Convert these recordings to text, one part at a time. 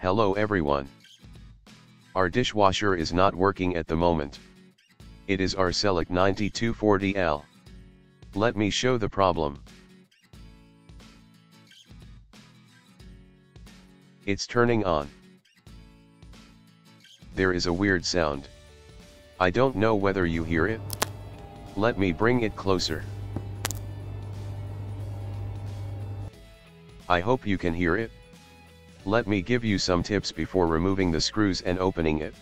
Hello everyone. Our dishwasher is not working at the moment. It is Arcelic 9240L. Let me show the problem. It's turning on. There is a weird sound. I don't know whether you hear it. Let me bring it closer. I hope you can hear it. Let me give you some tips before removing the screws and opening it.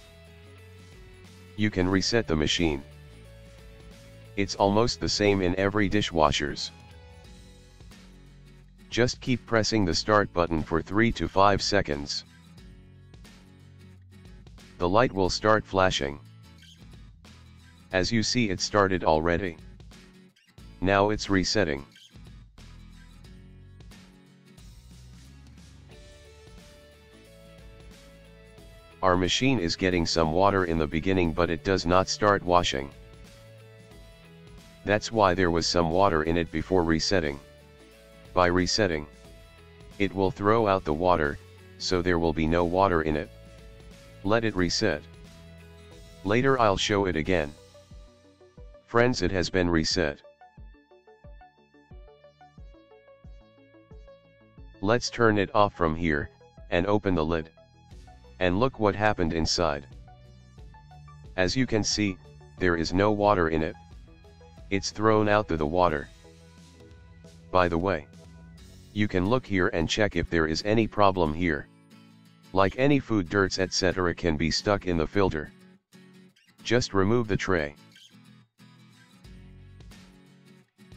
You can reset the machine. It's almost the same in every dishwashers. Just keep pressing the start button for 3 to 5 seconds. The light will start flashing. As you see, it started already. Now it's resetting. Our machine is getting some water in the beginning, but it does not start washing. That's why there was some water in it before resetting. By resetting, it will throw out the water, so there will be no water in it. Let it reset. Later I'll show it again. Friends, it has been reset. Let's turn it off from here, and open the lid. And look what happened inside. As you can see, there is no water in it. It's thrown out the water. By the way, you can look here and check if there is any problem here. Like any food dirts etc. can be stuck in the filter. Just remove the tray.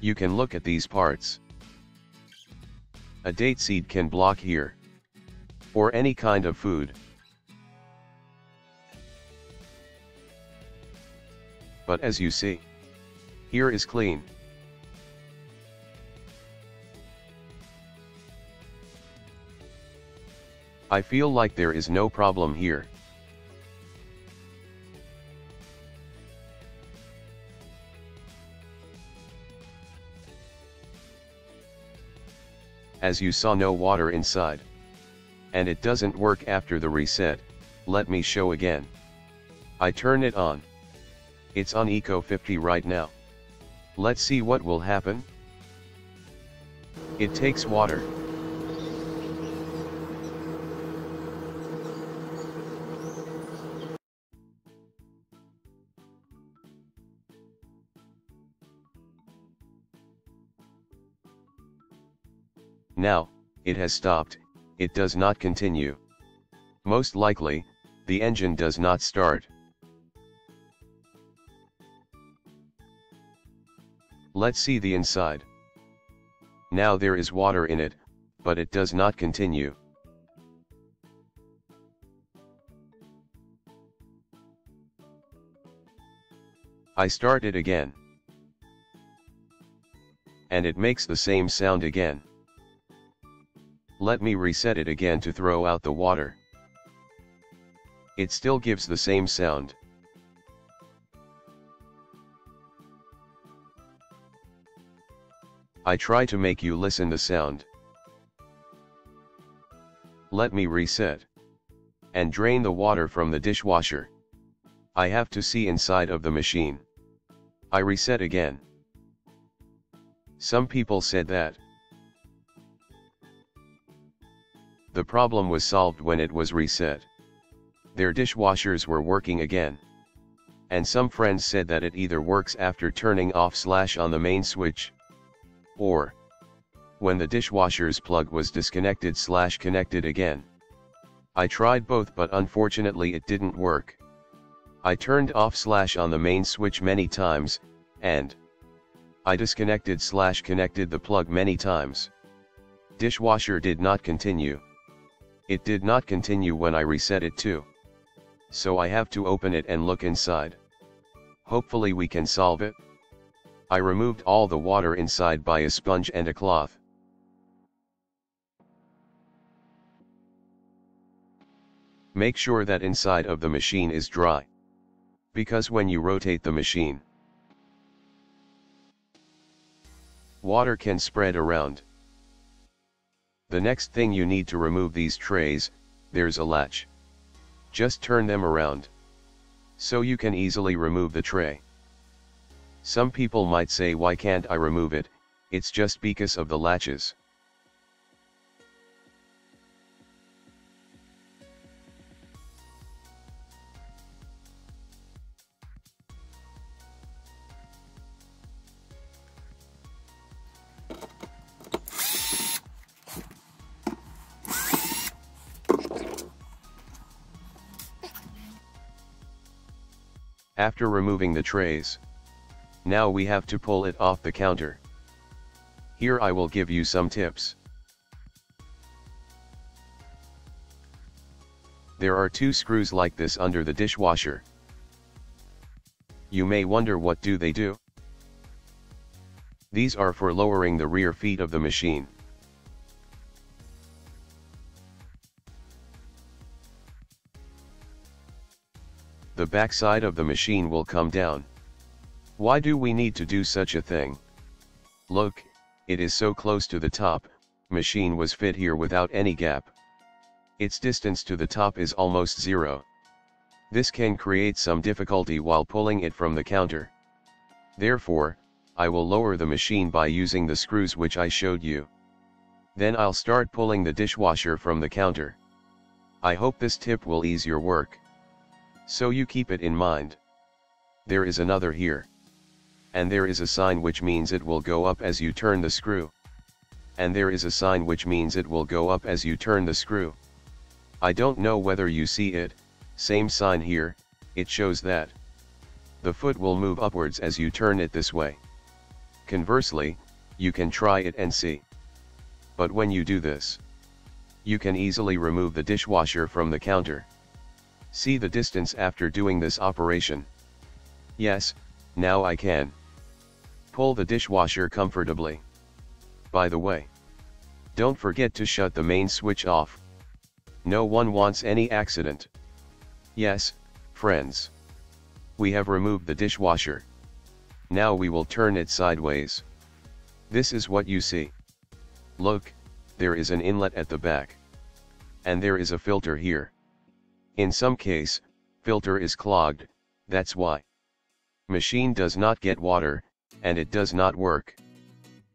You can look at these parts. A date seed can block here. Or any kind of food. But as you see, here is clean. I feel like there is no problem here. As you saw, no water inside. And it doesn't work after the reset. Let me show again. I turn it on. It's on Eco 50 right now. Let's see what will happen. It takes water. Now, it has stopped. It does not continue. Most likely, the engine does not start. Let's see the inside. Now there is water in it, but it does not continue. I start it again. And it makes the same sound again. Let me reset it again to throw out the water. It still gives the same sound. I try to make you listen the sound. Let me reset. And drain the water from the dishwasher. I have to see inside of the machine. I reset again. Some people said that the problem was solved when it was reset. Their dishwashers were working again. And some friends said that it either works after turning off/on the main switch, or when the dishwasher's plug was disconnected/connected again. I tried both, but unfortunately it didn't work. I turned off/on the main switch many times, and I disconnected/connected the plug many times. Dishwasher did not continue. It did not continue when I reset it too. So I have to open it and look inside. Hopefully we can solve it. I removed all the water inside by a sponge and a cloth. Make sure that inside of the machine is dry. Because when you rotate the machine, water can spread around. The next thing, you need to remove these trays, there's a latch. Just turn them around. So you can easily remove the tray. Some people might say, why can't I remove it? It's just because of the latches. After removing the trays, now we have to pull it off the counter. Here I will give you some tips. There are two screws like this under the dishwasher. You may wonder, what do they do? These are for lowering the rear feet of the machine. The back side of the machine will come down. Why do we need to do such a thing? Look, it is so close to the top. Machine was fit here without any gap. Its distance to the top is almost zero. This can create some difficulty while pulling it from the counter. Therefore, I will lower the machine by using the screws which I showed you. Then I'll start pulling the dishwasher from the counter. I hope this tip will ease your work. So you keep it in mind. There is another here. And there is a sign which means it will go up as you turn the screw. And there is a sign which means it will go up as you turn the screw. I don't know whether you see it, same sign here, it shows that the foot will move upwards as you turn it this way. Conversely, you can try it and see. But when you do this, you can easily remove the dishwasher from the counter. See the distance after doing this operation. Yes, now I can pull the dishwasher comfortably. By the way, don't forget to shut the main switch off. No one wants any accident. Yes, friends. We have removed the dishwasher. Now we will turn it sideways. This is what you see. Look, there is an inlet at the back. And there is a filter here. In some case, filter is clogged, that's why. Machine does not get water, and it does not work.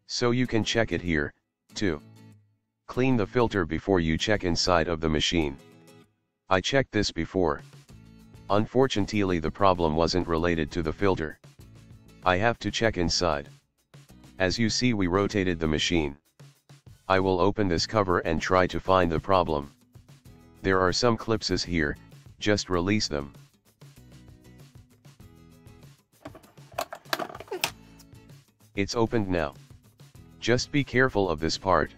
So you can check it here, too. Clean the filter before you check inside of the machine. I checked this before. Unfortunately, the problem wasn't related to the filter. I have to check inside. As you see, we rotated the machine. I will open this cover and try to find the problem. There are some clips here, just release them. It's opened now. Just be careful of this part.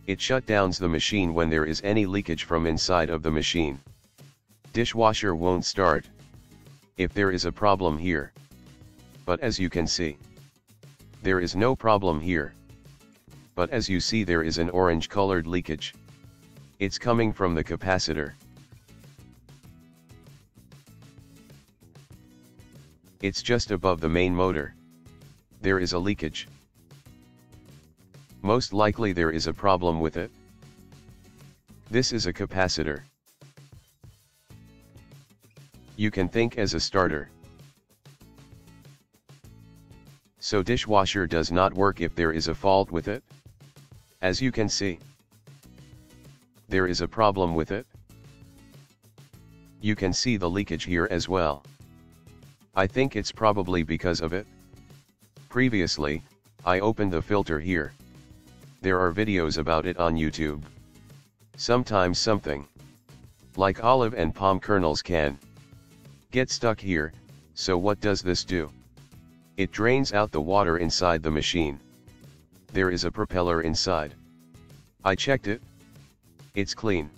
It shut down the machine when there is any leakage from inside of the machine. Dishwasher won't start if there is a problem here. But as you can see, there is no problem here. But as you see, there is an orange colored leakage. It's coming from the capacitor. It's just above the main motor. There is a leakage. Most likely there is a problem with it. This is a capacitor. You can think as a starter. So dishwasher does not work if there is a fault with it. As you can see, there is a problem with it. You can see the leakage here as well. I think it's probably because of it. Previously, I opened the filter here. There are videos about it on YouTube. Sometimes something like olive and palm kernels can get stuck here, so what does this do? It drains out the water inside the machine. There is a propeller inside. I checked it. It's clean.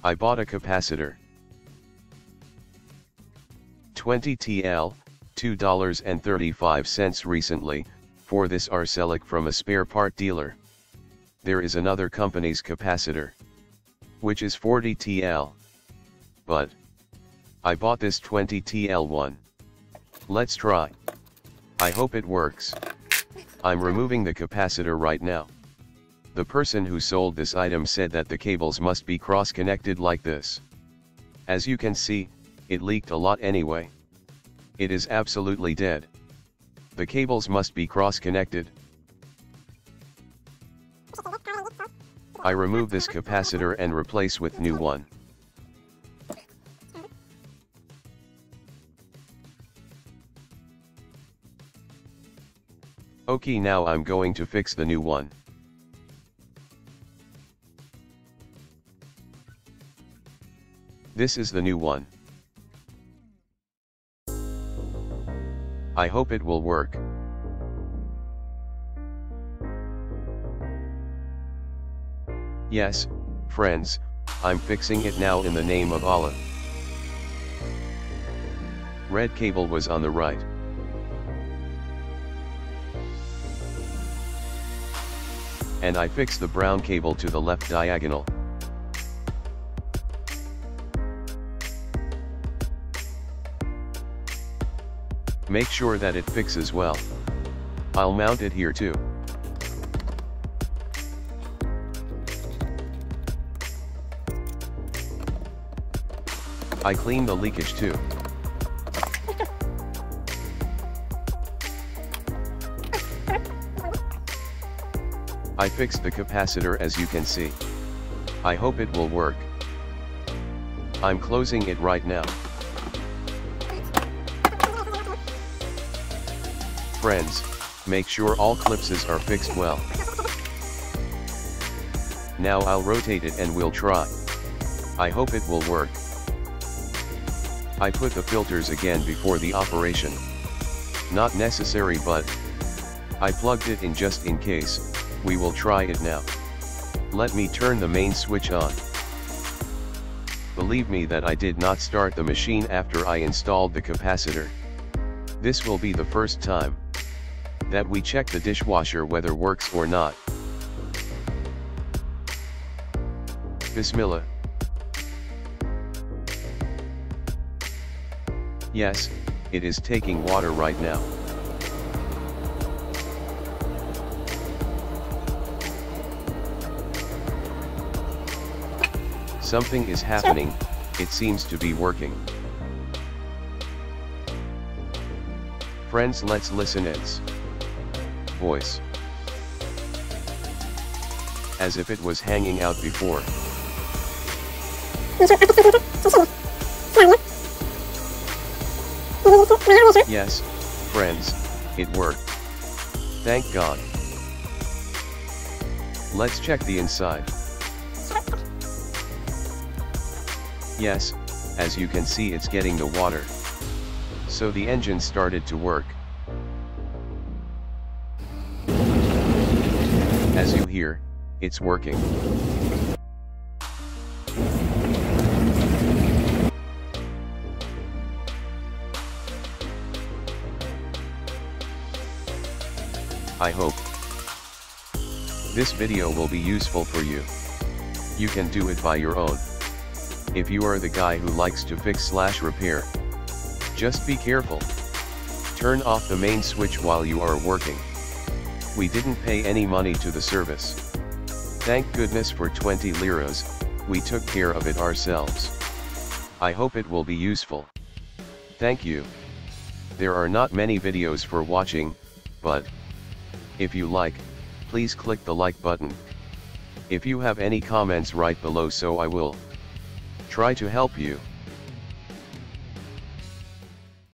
I bought a capacitor. 20 TL, $2.35 recently, for this Arçelik from a spare part dealer. There is another company's capacitor, which is 40 TL. But I bought this 20 TL one. Let's try. I hope it works. I'm removing the capacitor right now. The person who sold this item said that the cables must be cross-connected like this. As you can see, it leaked a lot anyway. It is absolutely dead. The cables must be cross-connected. I remove this capacitor and replace with new one. Okay, now I'm going to fix the new one. This is the new one. I hope it will work. Yes, friends, I'm fixing it now in the name of Allah. Red cable was on the right. And I fixed the brown cable to the left diagonal. Make sure that it fixes well. I'll mount it here too. I clean the leakage too. I fixed the capacitor as you can see. I hope it will work. I'm closing it right now. Friends, make sure all clips are fixed well. Now I'll rotate it and we'll try. I hope it will work. I put the filters again before the operation. Not necessary, but I plugged it in just in case. We will try it now. Let me turn the main switch on. Believe me that I did not start the machine after I installed the capacitor. This will be the first time that we check the dishwasher whether works or not. Bismillah. Yes, it is taking water right now. Something is happening, it seems to be working. Friends, let's listen its voice. As if it was hanging out before. Yes, friends, it worked. Thank God. Let's check the inside. Yes, as you can see it's getting the water. So the engine started to work. As you hear, it's working. I hope this video will be useful for you. You can do it by your own. If you are the guy who likes to fix/repair, just be careful. Turn off the main switch while you are working. We didn't pay any money to the service. Thank goodness for 20 liras, we took care of it ourselves. I hope it will be useful. Thank you. There are not many videos for watching, but if you like, please click the like button. If you have any comments, write below so I will try to help you.